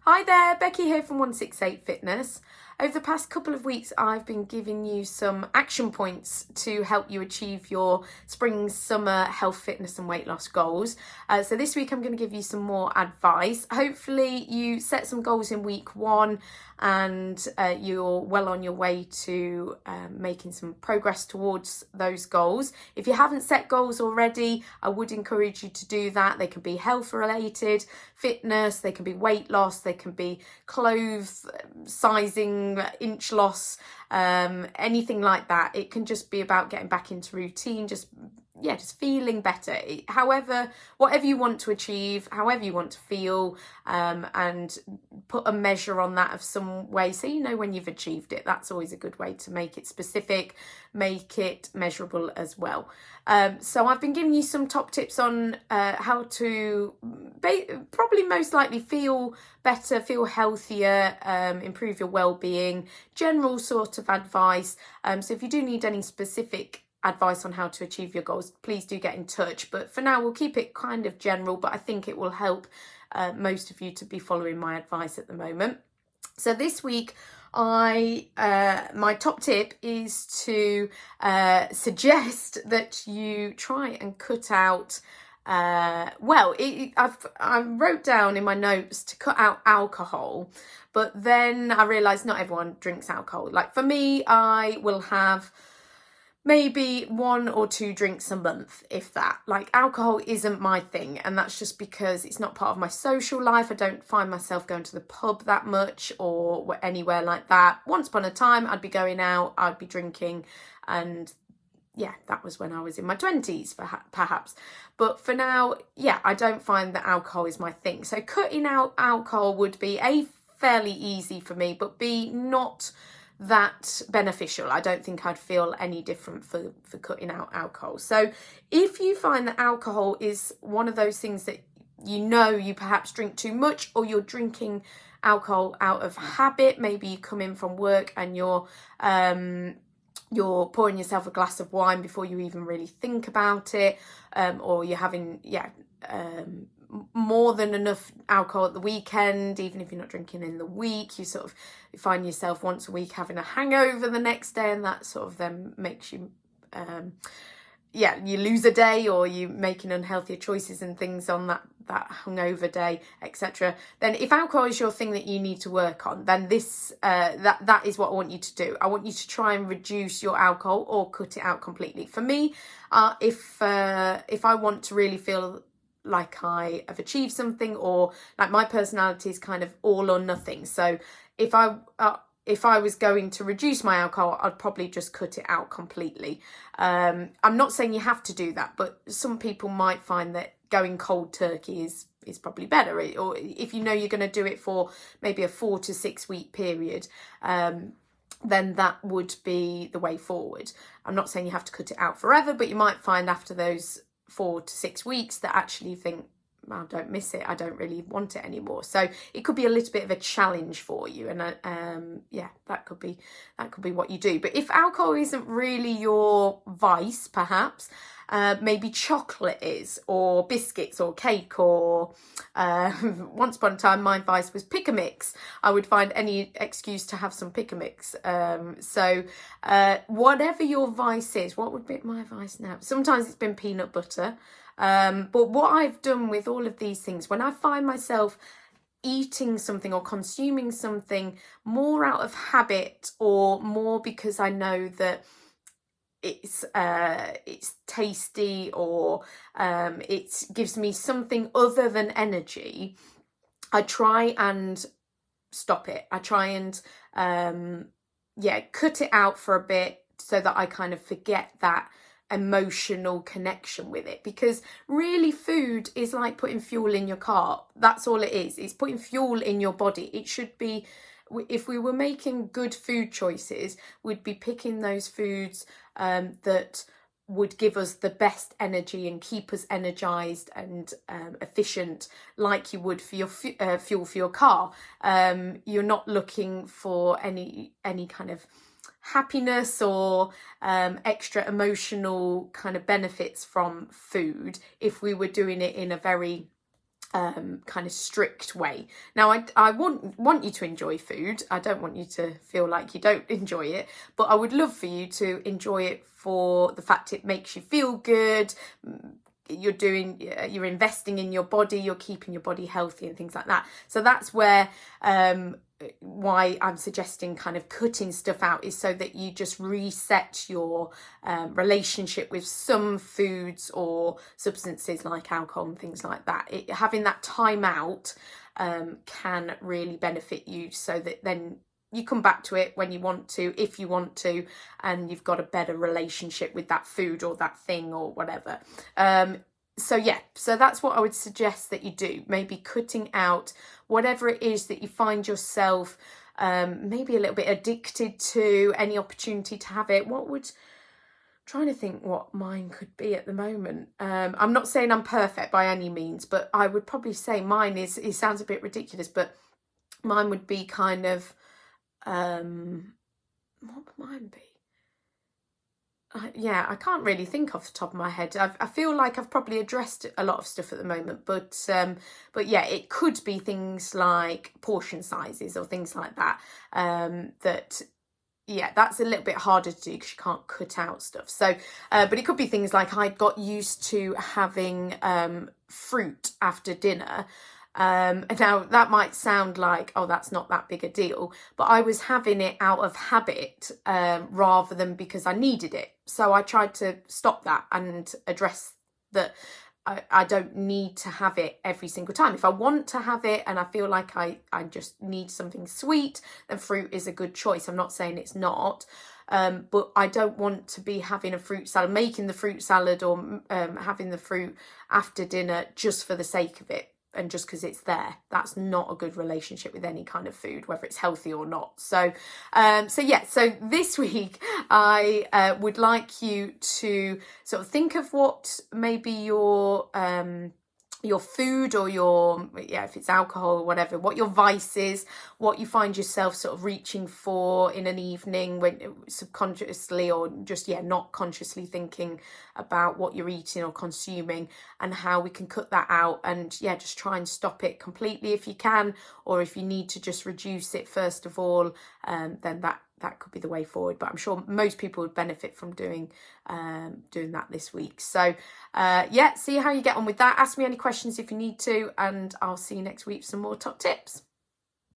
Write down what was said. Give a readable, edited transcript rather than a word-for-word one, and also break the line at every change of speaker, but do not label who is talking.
Hi there, Becky here from 168 Fitness. Over the past couple of weeks, I've been giving you some action points to help you achieve your spring, summer health, fitness and weight loss goals. So this week I'm going to give you some more advice. Hopefully you set some goals in week one and you're well on your way to making some progress towards those goals. If you haven't set goals already, I would encourage you to do that. They can be health related, fitness, they can be weight loss, they can be clothes sizing, inch loss, anything like that. It can just be about getting back into routine, just feeling better. However, whatever you want to achieve, however you want to feel, and put a measure on that of some way so you know when you've achieved it. That's always a good way to make it specific, make it measurable as well. So I've been giving you some top tips on how to probably most likely feel better, feel healthier, improve your well-being, general sort of advice. So if you do need any specific advice on how to achieve your goals, please do get in touch. But for now, we'll keep it kind of general, but I think it will help most of you to be following my advice at the moment. So this week, my top tip is to suggest that you try and cut out I wrote down in my notes to cut out alcohol, but then I realized not everyone drinks alcohol. Like for me, I will have maybe 1 or 2 drinks a month, if that. Like alcohol isn't my thing, and that's just because it's not part of my social life. I don't find myself going to the pub that much or anywhere like that. Once upon a time, I'd be going out, I'd be drinking, and yeah, that was when I was in my 20s, perhaps. But for now, yeah, I don't find that alcohol is my thing. So cutting out alcohol would be A, fairly easy for me, but B, not that beneficial. I don't think I'd feel any different for cutting out alcohol. So if you find that alcohol is one of those things that you perhaps drink too much, or you're drinking alcohol out of habit, maybe you come in from work and you're pouring yourself a glass of wine before you even really think about it, or you're having more than enough alcohol at the weekend, even if you're not drinking in the week, you sort of find yourself once a week having a hangover the next day, and that sort of then makes you you lose a day, or you making unhealthier choices and things on that hungover day, etc. Then if alcohol is your thing that you need to work on, then this that is what I want you to do. I want you to try and reduce your alcohol or cut it out completely. For me, if I want to really feel like I have achieved something, or like my personality is kind of all or nothing, so if I was going to reduce my alcohol, I'd probably just cut it out completely. I'm not saying you have to do that, but some people might find that going cold turkey is probably better. Or if you know you're going to do it for maybe a 4 to 6 week period, then that would be the way forward. I'm not saying you have to cut it out forever, but you might find after those 4 to 6 weeks that actually you think, I don't miss it, I don't really want it anymore. So it could be a little bit of a challenge for you, and that could be what you do. But if alcohol isn't really your vice, perhaps maybe chocolate is, or biscuits, or cake, or once upon a time my vice was pick a mix. I would find any excuse to have some pick a mix. So whatever your vice is, what would be my vice now? Sometimes it's been peanut butter. But what I've done with all of these things, when I find myself eating something or consuming something more out of habit, or more because I know that it's tasty, or it gives me something other than energy, I try and stop it. I try and cut it out for a bit, so that I kind of forget that emotional connection with it. Because really, food is like putting fuel in your car. That's all it is. It's putting fuel in your body. It should be, if we were making good food choices, we'd be picking those foods that would give us the best energy and keep us energized and efficient, like you would for your fuel for your car. You're not looking for any kind of happiness or extra emotional kind of benefits from food if we were doing it in a very kind of strict way. Now, I want you to enjoy food. I don't want you to feel like you don't enjoy it, but I would love for you to enjoy it for the fact it makes you feel good. You're investing in your body, you're keeping your body healthy and things like that. So that's where why I'm suggesting kind of cutting stuff out, is so that you just reset your relationship with some foods or substances like alcohol and things like that. Having that time out can really benefit you, so that then you come back to it when you want to, if you want to, and you've got a better relationship with that food or that thing or whatever. So that's what I would suggest that you do. Maybe cutting out whatever it is that you find yourself maybe a little bit addicted to, any opportunity to have it. Trying to think what mine could be at the moment. I'm not saying I'm perfect by any means, but I would probably say mine is, it sounds a bit ridiculous, but mine would be kind of, what would mine be? I can't really think off the top of my head. I feel like I've probably addressed a lot of stuff at the moment, but yeah, it could be things like portion sizes or things like that. That's a little bit harder to do because you can't cut out stuff. So, but it could be things like I got used to having fruit after dinner. Now that might sound like, oh, that's not that big a deal, but I was having it out of habit rather than because I needed it. So I tried to stop that and address that I don't need to have it every single time. If I want to have it and I feel like I just need something sweet, then fruit is a good choice. I'm not saying it's not. But I don't want to be having a fruit salad, making the fruit salad or having the fruit after dinner just for the sake of it. And just because it's there. That's not a good relationship with any kind of food, whether it's healthy or not. So this week I would like you to sort of think of what maybe your food or if it's alcohol or whatever, what your vice is, what you find yourself sort of reaching for in an evening, when subconsciously or just not consciously thinking about what you're eating or consuming, and how we can cut that out and just try and stop it completely if you can, or if you need to just reduce it first of all, then that could be the way forward. But I'm sure most people would benefit from doing that this week. So see how you get on with that. Ask me any questions if you need to, and I'll see you next week for some more top tips.